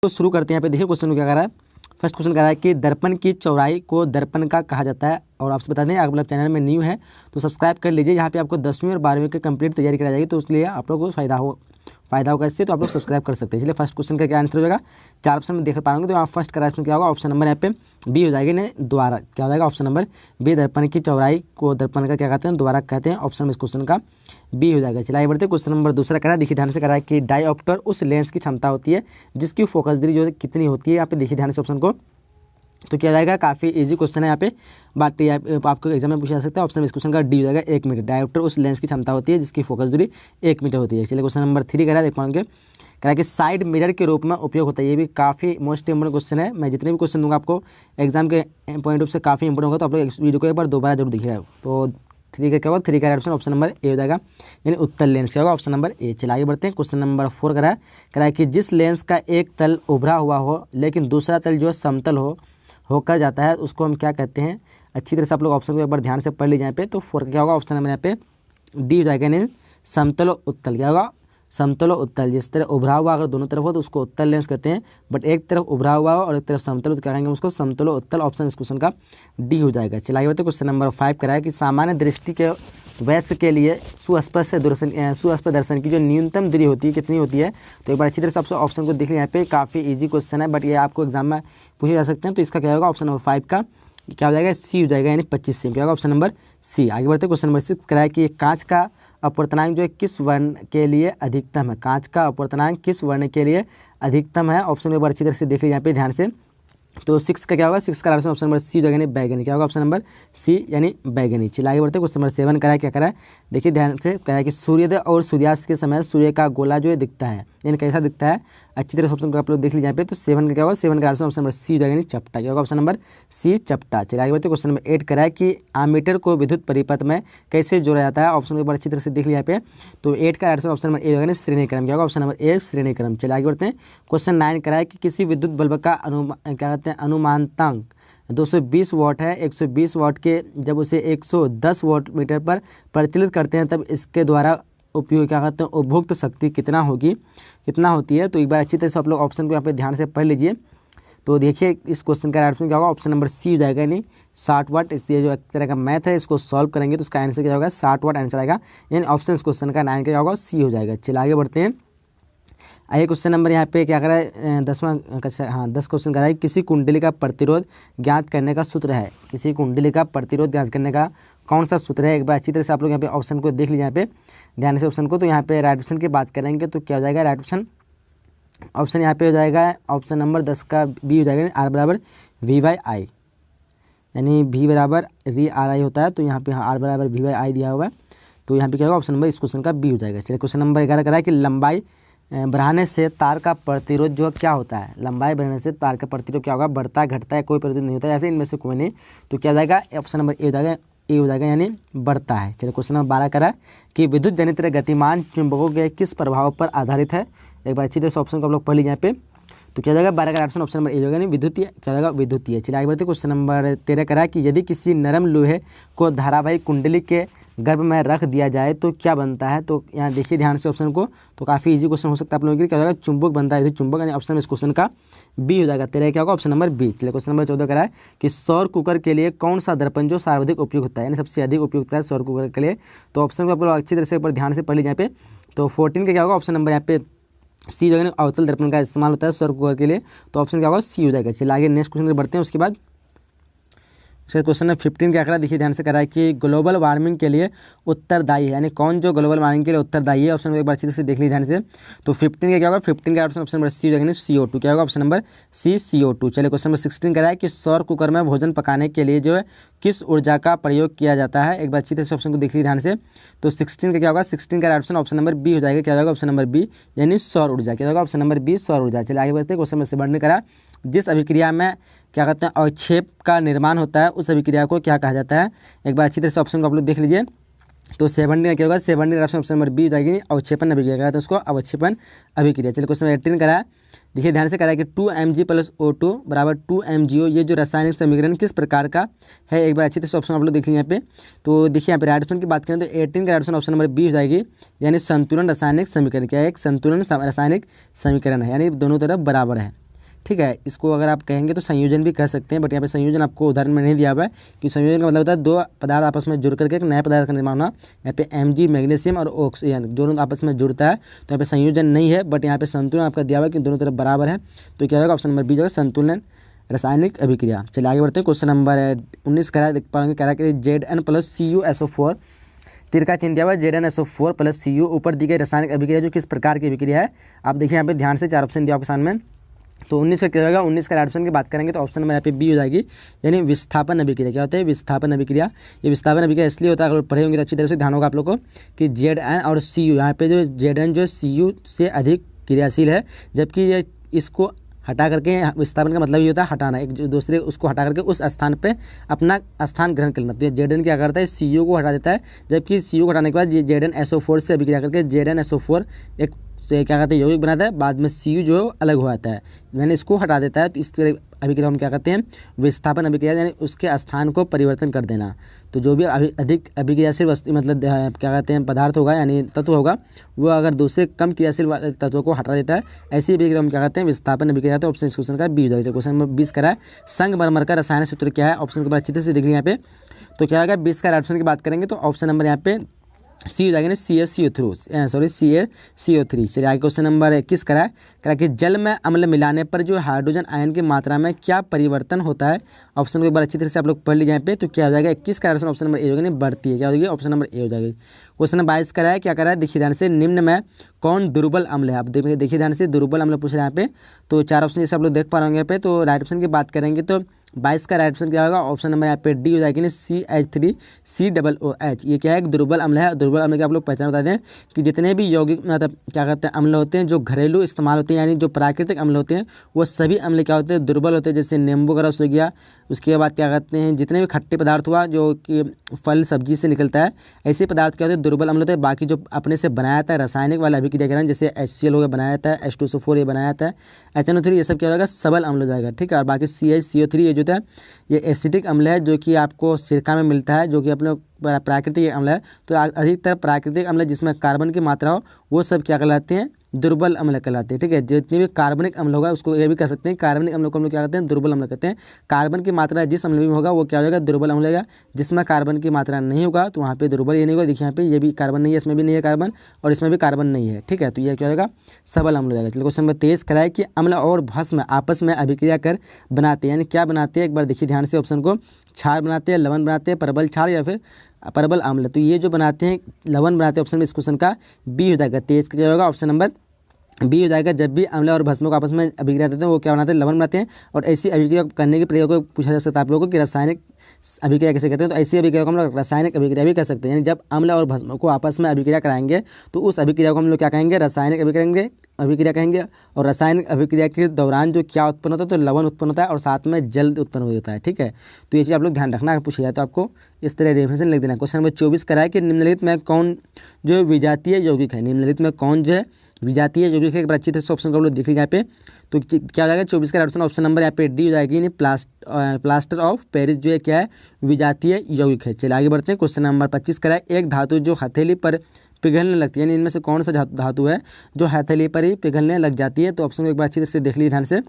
तो शुरू करते हैं। यहाँ पे देखिए क्वेश्चन क्या कर रहा है। फर्स्ट क्वेश्चन कह रहा है कि दर्पण की चौड़ाई को दर्पण का कहा जाता है। और आपसे बता दें, आप मतलब चैनल में न्यू है तो सब्सक्राइब कर लीजिए। यहाँ पे आपको 10वीं और 12वीं की कंप्लीट तैयारी कराई जाएगी, तो उसके लिए आप लोगों को फायदा होगा इससे, तो आप लोग सब्सक्राइब कर सकते हैं। इसलिए फर्स्ट क्वेश्चन का क्या आंसर हो जाएगा, 4 ऑप्शन में देख पाएंगे। तो यहाँ फर्स्ट करा इसमें क्या होगा, ऑप्शन नंबर यहाँ पे बी हो जाएगी। नहीं द्वारा क्या हो जाएगा, ऑप्शन नंबर बी। दर्पण की चौड़ाई को दर्पण का क्या कहते हैं, द्वारा कहते हैं। ऑप्शन में इस क्वेश्चन का बी हो जाएगा। चलिए आगे बढ़ते हैं। क्वेश्चन नंबर दूसरा करा, देखिए ध्यान से करा है कि डायऑप्टर उस लेंस की क्षमता होती है जिसकी फोकस दूरी जो है कितनी होती है। यहाँ पे देखिए ध्यान से ऑप्शन को, तो क्या जाएगा, काफ़ी इजी क्वेश्चन है। यहाँ पे बात आपको एग्जाम में पूछा जा सकता है। ऑप्शन में इस क्वेश्चन का डी हो जाएगा 1 मीटर। डायोप्टर उस लेंस की क्षमता होती है जिसकी फोकस दूरी 1 मीटर होती है। चलिए क्वेश्चन नंबर 3 करा देख पाएंगे, कह रहा है कि साइड मिरर के रूप में उपयोग होता है। ये भी काफ़ी मोस्ट इंपोर्टेंट क्वेश्चन है। मैं जितने भी क्वेश्चन दूंगा आपको एग्जाम के पॉइंट ऑफ से काफ़ी इंपोर्टेंट होगा, तो आप लोग इस वीडियो को एक बार दोबारा जरूर देखिएगा। तो 3 का क्या होगा, 3 का ऑप्शन नंबर ए हो जाएगा, यानी उत्तल लेंस क्या होगा, ऑप्शन नंबर ए। चलिए आगे बढ़ते हैं। क्वेश्चन नंबर 4 करा है कि जिस लेंस का एक तल उभरा हुआ हो लेकिन दूसरा तल जो समतल होकर जाता है उसको हम क्या कहते हैं। अच्छी तरह से आप लोग ऑप्शन को एक बार ध्यान से पढ़ लीजिए। यहाँ पे तो 4 का क्या होगा, ऑप्शन नंबर यहाँ पे डी हो जाएगा, यानी समतल और उत्तल क्या होगा, समतल और उत्तल। जिस तरह उभरा हुआ अगर दोनों तरफ हो तो उसको उत्तल लेंस कहते हैं, बट एक तरफ उभरा हुआ हो और एक तरफ समतल तो क्या कहेंगे उसको समतल और उत्तल। ऑप्शन इस क्वेश्चन का डी हो जाएगा। चलिए आगे बढ़ते हैं। क्वेश्चन नंबर 5 करा है कि सामान्य दृष्टि के वयस्क के लिए सुस्पष्ट दर्शन की जो न्यूनतम दूरी होती है कितनी होती है। तो एक बार अच्छी तरह से आप ऑप्शन को देख लिया। यहाँ पे काफ़ी ईजी क्वेश्चन है, बट ये आपको एग्जाम में पूछे जा सकते हैं। तो इसका क्या होगा, ऑप्शन नंबर 5 का क्या हो जाएगा, सी हो जाएगा, यानी 25 सेमी क्या होगा, ऑप्शन नंबर सी। आगे बढ़ते हैं। क्वेश्चन नंबर 6 कराया कि कांच का अपवर्तनांक जो है किस वर्ण के लिए अधिकतम है। कांच का अपवर्तनांक किस वर्ण के लिए अधिकतम है। ऑप्शन एक बार अच्छी तरह से देख लीजिए यहाँ पे ध्यान से। तो 6 का क्या होगा, 6 का ऑप्शन नंबर सी हो जाएगा, यानी बैगनी क्या होगा, ऑप्शन नंबर सी यानी बैगनी। चलिए आगे बढ़ते हैं। क्वेश्चन नंबर 7 करा है, क्या करा है, देखिए ध्यान से कह रहा है कि सूर्योदय और सूर्यास्त के समय सूर्य का गोला जो है दिखता है, यानी कैसा दिखता है। अच्छी तरह से ऑप्शन को आप लोग देख लीजिए यहाँ पे। तो 7 का क्या होगा, 7 का ऑप्शन नंबर सी हो जाएगा, यानी चपटा क्या होगा, ऑप्शन नंबर सी चपटा। चलिए आगे बढ़ते हैं। क्वेश्चन नंबर 8 करा है कि आमीटर को विद्युत परिपथ में कैसे जोड़ा जाता है। ऑप्शन को एक बार अच्छी तरह से देख लिया यहाँ पे। तो 8 का ऑप्शन नंबर ए होगा, श्रेणीक्रम क्या होगा, ऑप्शन नंबर ए श्रेणीक्रम। चलिए आगे बढ़ते हैं। क्वेश्चन 9 करा है कि किसी विद्युत बल्ब का क्या कहते हैं अनुमानतांक 220 वाट है। 120 वाट के जब उसे 110 वाट मीटर पर परिचालित करते हैं तब इसके द्वारा उपयोग क्या कहते हैं उपभोक्त शक्ति कितना होती है। तो एक बार अच्छी तरह से आप लोग ऑप्शन को यहाँ पे ध्यान से पढ़ लीजिए। तो देखिए इस क्वेश्चन का आंसर क्या होगा, ऑप्शन नंबर सी हो जाएगा, यानी 60 वाट। इसलिए जो एक तरह का मैथ है इसको सॉल्व करेंगे तो उसका आंसर क्या होगा, 60 वाट आंसर आएगा, यानी ऑप्शन इस क्वेश्चन का 9 क्या होगा, सी हो जाएगा। चलिए आगे बढ़ते हैं। आइए क्वेश्चन नंबर यहाँ पे क्या करा है, 10 क्वेश्चन करा है, किसी कुंडली का प्रतिरोध ज्ञात करने का सूत्र है। किसी कुंडली का प्रतिरोध ज्ञात करने का कौन सा सूत्र है। एक बार अच्छी तरह से आप लोग यहाँ पे ऑप्शन को देख लीजिए यहाँ पे ध्यान से ऑप्शन को। तो यहाँ पे राइट ऑप्शन की बात करेंगे तो क्या हो जाएगा, राइट ऑप्शन यहाँ पे हो जाएगा, ऑप्शन नंबर 10 का बी हो जाएगा, आर बराबर वी बाई आई, यानी वी बराबर री आर आई होता है। तो यहाँ पे आर बराबर वी बाई आई दिया हुआ है। तो यहाँ पे क्या होगा, ऑप्शन नंबर इस क्वेश्चन का बी हो जाएगा। चलिए क्वेश्चन नंबर 11 करा है कि लंबाई बढ़ाने से तार का प्रतिरोध जो क्या होता है। लंबाई बढ़ने से तार का प्रतिरोध क्या होगा, बढ़ता है घटता है, कोई प्रतिरोध नहीं होता है, या फिर इनमें से कोई नहीं। तो क्या हो जाएगा, ऑप्शन नंबर ए हो जाएगा, यानी बढ़ता है। चलिए क्वेश्चन नंबर 12 करा कि विद्युत जनित गतिमान चुंबकों के किस प्रभाव पर आधारित है। एक बार अच्छी तरह से ऑप्शन को आप लोग पढ़ लीजिए यहाँ पे। तो क्या हो जाएगा, 12 का ऑप्शन नंबर ए होगा, यानी विद्युतीय क्या होगा, विद्युतीय। चलिए आगे बढ़ते हैं। क्वेश्चन नंबर 13 करा कि यदि किसी नरम लोहे को धारावाहिक कुंडली के गर्भ में रख दिया जाए तो क्या बनता है। तो यहाँ देखिए ध्यान से ऑप्शन को, तो काफ़ी इजी क्वेश्चन हो सकता है आप लोगों के लिए। क्या होगा, चुंबक बनता है, चुंबक, यानी ऑप्शन में इस क्वेश्चन का बी हो जाएगा। 13 क्या होगा, ऑप्शन नंबर बी। चलिए क्वेश्चन नंबर 14 करा है कि सौर कुकर के लिए कौन सा दर्पण जो सर्वाधिक उपयोग होता है, यानी सबसे अधिक उपयुक्त है सौर कुकर के लिए। तो ऑप्शन को आप लोग अच्छी तरह से ऊपर ध्यान से पढ़ लीजिए यहाँ पे। तो 14 का क्या होगा, ऑप्शन नंबर यहाँ पे सी जो है अवतल दर्पण का इस्तेमाल होता है सौर कुकर के लिए। तो ऑप्शन क्या होगा, सी हो जाएगा। चलिए आगे नेक्स्ट क्वेश्चन बढ़ते हैं। उसके बाद क्वेश्चन नंबर 15 क्या करा, देखिए ध्यान से करा है कि ग्लोबल वार्मिंग के लिए उत्तरदायी है, यानी कौन जो ग्लोबल वार्मिंग के लिए उत्तरदायी है। ऑप्शन को एक बार अच्छी तरह से देख लीजिए ध्यान से। तो 15 का क्या होगा, 15 का ऑप्शन नंबर सी हो जाएगा, CO2 क्या होगा, ऑप्शन नंबर सी CO2। चलिए क्वेश्चन नंबर 16 करा है कि सौर कुकर में भोजन पकाने के लिए जो है किस ऊर्जा का प्रयोग किया जाता है। एक बार अच्छी तरह से ऑप्शन को देख लीजिए ध्यान से। तो 16 का क्या होगा, 16 का ऑप्शन नंबर बी हो जाएगा, क्या होगा, ऑप्शन नंबर बी, यानी सौर ऊर्जा क्या होगा, ऑप्शन नंबर बी सौर ऊर्जा। चलिए आगे बढ़ते हैं। क्वेश्चन नंबर 17 करा, जिस अभिक्रिया में क्या कहते हैं अवक्षेप का निर्माण होता है उस अभिक्रिया को क्या कहा जाता है। एक बार अच्छी तरह से ऑप्शन को आप लोग देख लीजिए। तो 17 क्या होगा, 17 ऑप्शन नंबर बी हो जाएगी, अवक्षेपण अभिक्रिया कहते हैं उसको, अवक्षेपण अभिक्रिया। चलिए क्वेश्चन नंबर 18 करा है, देखिए ध्यान से करा है कि 2 Mg + O2 बराबर 2 MgO, ये जो रासायनिक समीकरण किस प्रकार का है। एक बार अच्छी तरह से ऑप्शन आप लोग देख लीजिए यहाँ पे। तो देखिए यहाँ पे राइट ऑप्शन की बात करें तो 18 का ऑप्शन नंबर बी हो जाएगी, यानी संतुलन रासायनिक समीकरण। क्या है, एक संतुलन रासायनिक समीकरण है, यानी दोनों तरफ बराबर है। ठीक है। इसको अगर आप कहेंगे तो संयोजन भी कह सकते हैं, बट यहाँ पे संयोजन आपको उदाहरण में नहीं दिया हुआ है कि संयोजन का मतलब होता है दो पदार्थ आपस में जुड़ करके एक नए पदार्थ का निर्माण होना। यहाँ पे Mg मैग्नीशियम और ऑक्सीजन दोनों आपस में जुड़ता है, तो यहाँ पे संयोजन नहीं है, बट यहाँ पे संतुलन आपका दिया हुआ है कि दोनों तरफ बराबर है, तो क्या होगा ऑप्शन नंबर बी जो है संतुलन रासायनिक अभिक्रिया। चलिए आगे बढ़ते हैं। क्वेश्चन नंबर 19 कह रहा है, देख पाएंगे कह रहा है कि Zn प्लस CuSO4 तीर का चिन्ह दिया हुआ है ZnSO4 प्लस Cu ऊपर दी गई रासायनिक अभिक्रिया जो किस प्रकार की अभिक्रिया है। आप देखिए यहाँ पे ध्यान से 4 ऑप्शन दिया आपके सामने में, तो 19 का क्या होगा। 19 का राइट ऑप्शन की बात करेंगे तो ऑप्शन नंबर यहाँ पे बी हो जाएगी, यानी विस्थापन अभिक्रिया। क्या होता है विस्थापन अभिक्रिया। ये विस्थापन अभिक्रिया इसलिए होता है, अगर पढ़े होंगे तो अच्छी तरह से ध्यान होगा आप लोग को कि Zn और Cu यहाँ पे जो Zn जो Cu से अधिक क्रियाशील है, जबकि ये इसको हटा करके विस्थापन का मतलब ये होता है हटाना, एक जो दूसरे उसको हटा करके उस स्थान पे अपना स्थान ग्रहण कर लेना। तो ये Zn क्या करता है Cu को हटा देता है, जबकि Cu को हटाने के बाद ZnSO4 से अभिक्रिया करके ZnSO4 एक क्या कहते हैं यौगिक बनाता है, बाद में Cu जो है अलग हो जाता है, मैंने इसको हटा देता है। तो इस तरह अभिक्रिया हम क्या कहते हैं विस्थापन अभिक्रिया, यानी उसके स्थान को परिवर्तन कर देना। तो जो भी अधिक अभिक्रियाशील वस्तु मतलब क्या कहते हैं पदार्थ होगा यानी तत्व होगा, वो अगर दूसरे कम क्रियाशील तत्वों को हटा देता है, ऐसी अभिक्रिया हम क्या कहते हैं विस्थापन अभिक्रिया। तो ऑप्शन इस क्वेश्चन का बी हो जाएगा। क्वेश्चन नंबर 20 करा है संगमरमर का रासायनिक सूत्र क्या है। ऑप्शन के बाद अच्छी तरह से देख लिया यहाँ पे, तो क्या होगा 20 का ऑप्शन की बात करेंगे तो ऑप्शन नंबर यहाँ पे सी हो जाएगा ना CaCO3। चलिए आगे क्वेश्चन नंबर 21 करा है कि जल में अम्ल मिलाने पर जो हाइड्रोजन आयन की मात्रा में क्या परिवर्तन होता है। ऑप्शन को एक बार अच्छी तरह से आप लोग पढ़ लीजिए यहाँ पे, तो क्या हो जाएगा 21 का ऑप्शन नंबर ए हो जाएगा, बढ़ती है। क्या हो जाएगी ऑप्शन नंबर ए हो जाएगी। क्वेश्चन नंबर 22 करा है, क्या करा है देखिए ध्यान से, निम्न में कौन दुर्बल अम्ल है। आप देखिए ध्यान से दुर्बल अम्ल पूछ रहे हैं यहाँ पे, तो 4 ऑप्शन जैसे आप लोग देख पा रहे होंगे यहाँ पे। तो राइट ऑप्शन की बात करेंगे तो 22 का राइट ऑप्शन क्या होगा ऑप्शन नंबर यहाँ पे डी हो जाएगी ना CH3COOH। ये क्या है एक दुर्बल अम्ल है। दुर्बल अम्ल की आप लोग पहचान बता दें कि जितने भी यौगिक मतलब क्या कहते हैं अम्ल होते हैं जो घरेलू इस्तेमाल होते हैं, यानी जो प्राकृतिक अम्ल होते हैं, वो सभी अम्ल क्या होते हैं दुर्बल होते हैं। जैसे नींबू का रस हो गया, उसके बाद क्या कहते हैं जितने भी खट्टे पदार्थ हुआ जो कि फल सब्जी से निकलता है, ऐसे पदार्थ क्या होते हैं दुर्बल अम्ल होते हैं। बाकी जो अपने से बनाया जाता है रासायनिक वाला अभिक्रिया करें, जैसे HCl हो गया बनाया जाता है, H2SO4 ये बनाया जाता है, HNO3 ये सब क्या होगा सबल अम्ल हो जाएगा, ठीक है। और बाकी CaCO3 ये जो है ये एसिडिक अम्ल है, जो कि आपको सिरका में मिलता है, जो कि अपने प्राकृतिक अम्ल है। तो अधिकतर प्राकृतिक अम्ल जिसमें कार्बन की मात्रा हो वो सब क्या कहलाते हैं दुर्बल अम्ल कहलाते हैं, ठीक है। जितनी भी कार्बनिक अम्ल होगा उसको ये भी कह सकते हैं कार्बनिक अम्ल को हम लोग क्या कहते हैं दुर्बल अम्ल कहते हैं। कार्बन की मात्रा जिस अम्ल में होगा वो क्या हो जाएगा दुर्बल अम्ल होगा। जिसमें कार्बन की मात्रा नहीं होगा तो वहाँ पे दुर्बल ये नहीं होगा। देखिए यहाँ पे ये भी कार्बन नहीं है, इसमें भी नहीं है कार्बन, और इसमें भी कार्बन नहीं है, ठीक है। तो ये क्या हो जाएगा सबल अम्ल हो जाएगा। चलिए क्वेश्चन नंबर 23 कराए कि अम्ल और भस्म आपस में अभिक्रिया कर बनाते हैं, यानी क्या बनाते हैं। एक बार देखिए ध्यान से ऑप्शन को, क्षार बनाते हैं, लवण बनाते हैं, परबल क्षार या फिर परबल अम्ल। तो ये जो बनाते हैं लवण बनाते हैं, ऑप्शन में इस क्वेश्चन का बी हो जाएगा। 23 का क्या होगा ऑप्शन नंबर बी हो जाएगा। जब भी अम्ल और भस्मों को आपस में अभिक्रिया देते हैं वो क्या बनाते हैं लवण बनाते हैं। और ऐसी अभिक्रिया करने के प्रयोग को पूछा जा सकता है आप लोगों को कि रासायनिक अभिक्रिया कैसे कहते हैं। तो ऐसी अभिक्रिया को हम लोग रासायनिक अभिक्रिया भी कह सकते हैं, यानी जब अम्ल और भस्म को आपस में अभिक्रिया कराएंगे तो उस अभिक्रिया को हम लोग क्या कहेंगे रासायनिक अभिक्रिया कहेंगे। और रासायनिक अभिक्रिया के दौरान जो क्या उत्पन्न होता है तो लवण उत्पन्न होता है और साथ में जल उत्पन्न होता है, ठीक है। तो ये चीज़ आप लोग ध्यान रखना, पूछा जाए तो आपको इस तरह डेफिनेशन लिख देना। क्वेश्चन नंबर 24 कराए कि निम्नलिखित में कौन जो विजातीय यौगिक है, निम्नलिखित में कौन जो है विजातीय यौगिक है। एक बार अच्छी तरह से ऑप्शन को लोग देख लीजिए यहाँ पे, तो क्या हो जाएगा 24 का ऑप्शन नंबर यहाँ पे डी हो जाएगी, यानी प्लास्टर ऑफ पेरिस जो है क्या है विजातीय यौगिक है। चलिए आगे बढ़ते हैं। क्वेश्चन नंबर 25 कराए एक धातु जो हथेली पर पिघलने लगती है, यानी इनमें से कौन सा धातु है जो हथेली पर ही पिघलने लग जाती है। तो ऑप्शन को एक बार अच्छी तरह से देख लीजिए ध्यान से,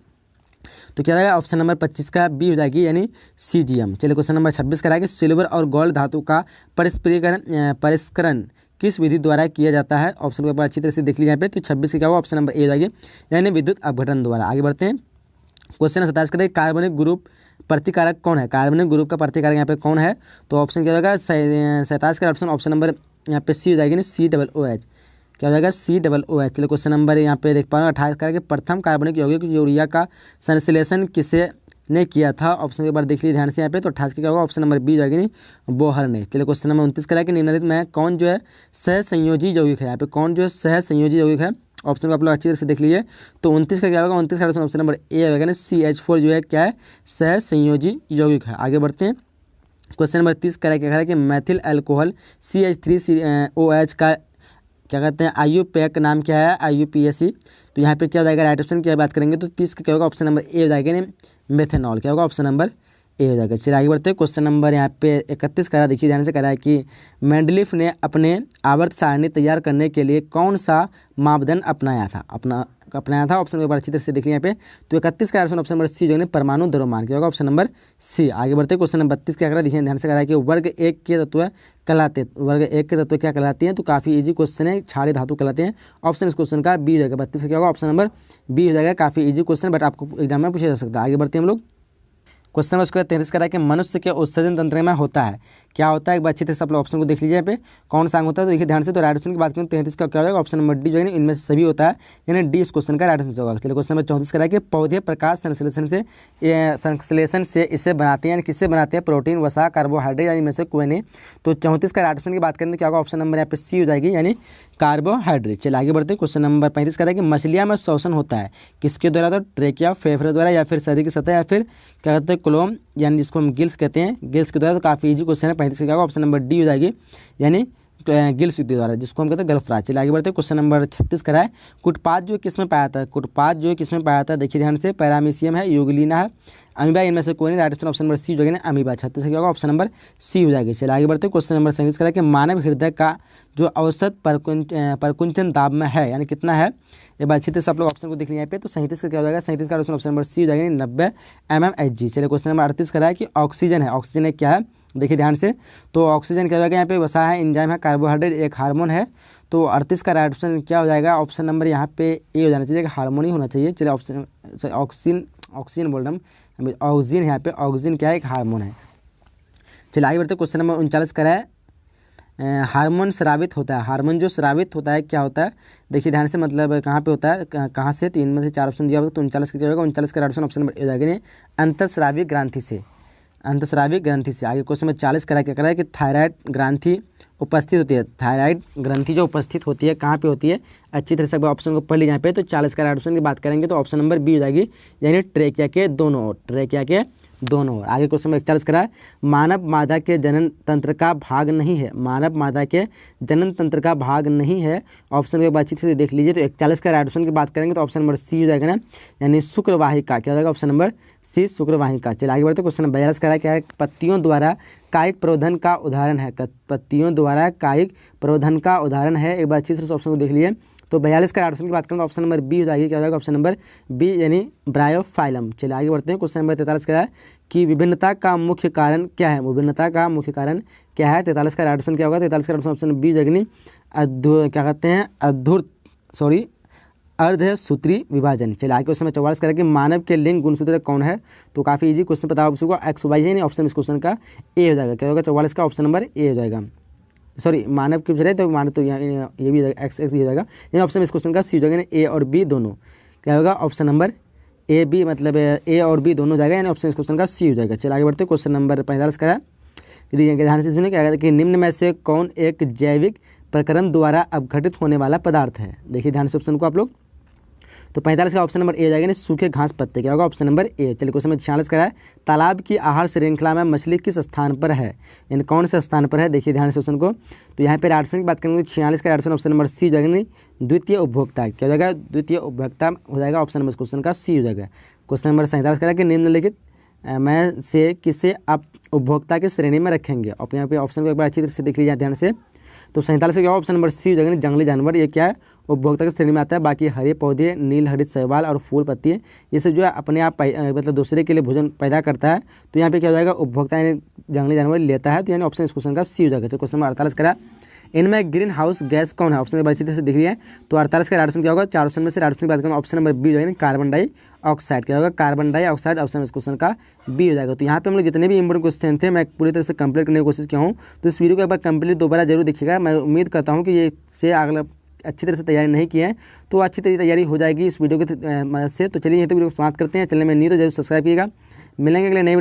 तो क्या रहेगा ऑप्शन नंबर 25 का बी हो जाएगी, यानी CgM। चलिए क्वेश्चन नंबर 26 कराएंगे सिल्वर और गोल्ड धातु का परिष्करण किस विधि द्वारा किया जाता है। ऑप्शन को एक बार अच्छी तरह से देख लीजिए यहाँ पे, तो 26 का क्या होगा ऑप्शन नंबर ए हो जाएगी, यानी विद्युत अपघटन द्वारा। आगे बढ़ते हैं। क्वेश्चन 27 करेंगे कार्बनिक ग्रुप प्रतिकारक कौन है। कार्बनिक ग्रुप का प्रतिकारक यहाँ पे कौन है। तो ऑप्शन क्या होगा 27 का ऑप्शन नंबर यहाँ पे सी हो जाएगी ना COOH। क्या हो जाएगा COOH। चलिए क्वेश्चन नंबर यहाँ पे देख पा रहे हैं 28 का प्रथम कार्बनिक यौगिक यूरिया का संश्लेषण किसे ने किया था। ऑप्शन एक बार देख लीजिए ध्यान से यहाँ पे, तो 28 क्या होगा ऑप्शन नंबर बी हो जाएगी नहीं बोहर ने। चलिए क्वेश्चन नंबर 29 करा कि निम्नलिखित में कौन जो है सहसंयोजी यौगिक है। यहाँ पे कौन जो है सहसंयोजी यौगिक है, ऑप्शन को आप लोग अच्छी तरह से देख लीजिए। तो 29 का क्या होगा 29 का ऑप्शन नंबर ए होगा ना CH4 जो है क्या है सहसंयोजी यौगिक है। आगे बढ़ते हैं। क्वेश्चन नंबर 30 करा क्या है कि मैथिल अल्कोहल CH3OH का क्या कहते हैं IUPAC नाम क्या है IUPAC। तो यहाँ पे क्या हो जाएगा राइट ऑप्शन की बात करेंगे तो 30 का क्या होगा ऑप्शन नंबर ए हो जाएगा ना मेथेनॉल। क्या होगा ऑप्शन नंबर ए हो जाएगा। चलिए आगे बढ़ते हैं। क्वेश्चन नंबर यहाँ पे 31 करा देखिए ध्यान से करा है कि मेंडलीफ ने अपने आवर्त सारणी तैयार करने के लिए कौन सा मापदंड अपनाया था। अपना अपनाया था। ऑप्शन एक बार अच्छी तरह से देख लिया यहाँ पे। तो 31 का ऑप्शन नंबर सी जो है परमाणु द्रव्यमान क्या होगा, ऑप्शन नंबर सी। आगे बढ़ते हैं क्वेश्चन नंबर 32 क्या कर रहा है, देखिए ध्यान से कर रहा है कि वर्ग एक के तत्व कहलाते हैं, वर्ग एक के तत्व क्या कहलाती हैं, तो काफ़ी इजी क्वेश्चन है, क्षारीय धातु कहलाते हैं। ऑप्शन इस क्वेश्चन का बी हो जाएगा, 32 का क्या होगा, ऑप्शन नंबर बी हो जाएगा। काफ़ी इजी क्वेश्चन बट आपको एग्जाम में पूछा जा सकता है। आगे बढ़ते हैं हम लोग। क्वेश्चन नंबर उसके 33 का है कि मनुष्य के उत्सर्जन तंत्र में होता है क्या होता है, एक बार अच्छी तरह से आप लोग ऑप्शन को देख लीजिए यहाँ पे कौन सा अंग होता है। तो देखिए ध्यान से, तो राइट ऑप्शन की बात करें 33 का क्या होगा, ऑप्शन नंबर डी जो है इनमें से सभी होता है, यानी डी इस क्वेश्चन का राइट आंसर होगा। चलिए क्वेश्चन नंबर 34 का है कि पौधे प्रकाश संश्लेषण से इसे बनाते हैं, यानी किससे बनाते हैं, प्रोटीन, वसा, कार्बोहाइड्रेट, यानी इनमें से कोई नहीं। तो 34 का राइट ऑप्शन की बात करें तो क्या होगा, ऑप्शन नंबर यहाँ पे सी हो जाएगी, यानी कार्बोहाइड्रेट। चलिए आगे बढ़ते हैं। क्वेश्चन नंबर 35 का है कि मछलियाँ में श्वसन होता है किसके द्वारा, तो ट्रेकिया, फेफड़े द्वारा, या फिर शरीर की सतह, या फिर क्या कहते हैं कोलोम, यानी जिसको हम गिल्स कहते हैं, गिल्स के द्वारा। तो काफ़ी इजी क्वेश्चन है। 35 का क्या होगा, ऑप्शन नंबर डी हो जाएगी, यानी गिल्स के द्वारा, जिसको हम कहते हैं गलफ्राज। चलिए आगे बढ़ते हैं। क्वेश्चन नंबर 36 का है कुटपाद जो किस में पाया जाता है, कुटपाद जो किस में पाया जाता है, देखिए ध्यान से, पैरामीशियम है, यूग्लिना है, अमीबा, इनमें से कोई नहीं। राइट ऑप्शन नंबर सी हो जाएगा, अमीबा। 36 का क्या होगा, ऑप्शन नंबर सी हो जाएगी। चलिए आगे बढ़ते हैं। क्वेश्चन नंबर 37 का है कि मानव हृदय का जो औसत परकुंचन दाब में है, यानी कितना है, एक बार अच्छी तरह से आप लोग ऑप्शन को देख लिया यहाँ पे। तो 37 का क्या हो जाएगा, 37 का ऑप्शन नंबर सी हो जाएगा, 90 mmHg। चलिए क्वेश्चन नंबर 38 का है कि ऑक्सीजन है, ऑक्सीजन एक क्या है, देखिए ध्यान से, तो ऑक्सीजन क्या हो जाएगा, यहाँ पे वसा है, एंजाइम है, कार्बोहाइड्रेट, एक हार्मोन है। तो 38 का राइट ऑप्शन क्या हो जाएगा, ऑप्शन नंबर यहाँ पे ए हो जाना चाहिए, हार्मोन ही होना चाहिए। चलिए ऑक्सीजन बोल रहा हूँ, ऑक्सीजन यहाँ पे, ऑक्सीजन क्या है, एक हार्मोन है। चलिए आगे बढ़ते हैं। क्वेश्चन नंबर 39 का है हार्मोन स्रावित होता है, हार्मोन जो स्रावित होता है क्या होता है, देखिए ध्यान से, मतलब कहाँ पे होता है, कहाँ से, तो इनमें से 4 ऑप्शन दिया होगा। तो 39 का क्या होगा, 39 का राइट ऑप्शन नंबर ए हो जाएगा, अंतःस्रावी ग्रंथि से, अंतःस्रावी ग्रंथि से। आगे क्वेश्चन नंबर 40 करा क्या करा है कि थायराइड ग्रंथि उपस्थित होती है, थायराइड ग्रंथि जो उपस्थित होती है कहाँ पे होती है, अच्छी तरह से ऑप्शन को पढ़ लीजिए यहाँ पे। तो 40 का राइट ऑप्शन की बात करेंगे तो ऑप्शन नंबर बी हो जाएगी, यानी ट्रेकिया के दोनों ओर, ट्रेकिया के दोनों ओर। आगे क्वेश्चन नंबर 41 करा है मानव मादा के जनन तंत्र का भाग नहीं है, मानव मादा के जनन तंत्र का भाग नहीं है, ऑप्शन को बातचीत से देख लीजिए। तो 41 का राइट ऑप्शन की बात करेंगे तो ऑप्शन नंबर सी हो जाएगा ना, यानी शुक्रवाहिका, क्या हो जाएगा, ऑप्शन नंबर सी, शुक्रवाहिका। चलिए आगे बढ़ते। क्वेश्चन नंबर 42 का क्या है, पत्तियों द्वारा कायिक प्रवर्धन का उदाहरण है, पत्तियों द्वारा कायिक प्रवर्धन का उदाहरण है, एक बार अच्छी तरह से ऑप्शन को देख लिए। तो 42 का ऑप्शन की बात करें तो ऑप्शन नंबर बी हो जाएगी, क्या हो जाएगा, ऑप्शन नंबर बी, यानी ब्रायोफाइलम। चलिए आगे बढ़ते हैं। क्वेश्चन नंबर 43 का है कि विभिन्नता का मुख्य कारण क्या है, विभिन्नता का मुख्य कारण क्या है। 43 का ऑप्शन क्या होगा, 43 का ऑप्शन बी जगनी क्या कहते हैं, अर्धसूत्री विभाजन। चलिए आगे क्वेश्चन में 44 करें कि मानव के लिंग गुणसूत्र कौन है, तो काफ़ी इजी क्वेश्चन पता होगा आपको, एक्स वाई है, नहीं ऑप्शन इस क्वेश्चन का ए हो जाएगा, क्या होगा, 44 का ऑप्शन नंबर ए हो जाएगा। सॉरी मानव की बजाय तो मानव तो ये भी एक्स एक्स ही हो जाएगा, यानी ऑप्शन इस क्वेश्चन का सी हो जाएगा, ए और बी दोनों, क्या होगा, ऑप्शन नंबर ए बी, मतलब ए और बी दोनों हो जाएगा, यानी ऑप्शन इस क्वेश्चन का सी हो जाएगा। चलिए आगे बढ़ते हैं। क्वेश्चन नंबर 45 का है, ध्यान से सुनिए, क्या कहता है कि निम्न में से कौन एक जैविक प्रक्रम द्वारा अपघटित होने वाला पदार्थ है, देखिए ध्यान से ऑप्शन को आप लोग। तो 45 का ऑप्शन नंबर ए हो जाएगा, सूखे घास पत्ते, क्या होगा, ऑप्शन नंबर ए। चलिए क्वेश्चन नंबर 46 का है तालाब की आहार श्रृंखला में मछली किस स्थान पर है, यानी कौन से स्थान पर है, देखिए ध्यान से ऑप्शन को। तो यहाँ पे ऑप्शन की बात करेंगे 46 का ऑप्शन नंबर सी हो जाएगा, द्वितीय उपभोक्ता, क्या हो जाएगा, द्वितीय उपभोक्ता हो जाएगा, ऑप्शन नंबर क्वेश्चन का सी हो जाएगा। क्वेश्चन नंबर 47 का कि निम्नलिखित में से किसे आप उपभोक्ता की श्रेणी में रखेंगे, और यहाँ पे ऑप्शन को एक बार अच्छी तरह से देख लीजिए ध्यान से। तो 47 का क्या ऑप्शन नंबर सी हो जाएगा, जंगली जानवर, ये क्या है, उपभोक्ता की श्रेणी में आता है। बाकी हरे पौधे, नील हरित शैवाल और फूल पत्ती, ये सब जो है अपने आप मतलब दूसरे के लिए भोजन पैदा करता है। तो यहाँ पे क्या हो जाएगा, उपभोक्ता यानी जंगली जानवर लेता है, तो यानी ऑप्शन इस क्वेश्चन का सी हो जाएगा। क्वेश्चन नंबर 48 करा इनमें ग्रीन हाउस गैस कौन है, ऑप्शन अच्छी तरह से दिख रही है। तो 48 का ऑप्शन क्या होगा, 4 ऑप्शन में से ऑप्शन की बात करें ऑप्शन नंबर बी हो जाएगा, कार्बन डाइऑक्साइड, क्या होगा, कार्बन डाइऑक्साइड, ऑप्शन इस क्वेश्चन का बी हो जाएगा। तो यहाँ पे हम लोग जितने भी इंपॉर्टेंट क्वेश्चन थे मैं पूरी तरह से कंप्लीट करने की कोशिश किया हूँ। तो इस वीडियो को एक बार कंप्लीट दोबारा जरूर देखिएगा। मैं उम्मीद करता हूँ कि ये से अगला अच्छी तरह से तैयारी नहीं की है तो अच्छी तरह तैयारी हो जाएगी इस वीडियो की मदद से। तो चलिए यहीं तक वीडियो को समाप्त करते हैं। चैनल में नहीं तो जरूर सब्सक्राइब कीजिएगा। मिलेंगे अगले नए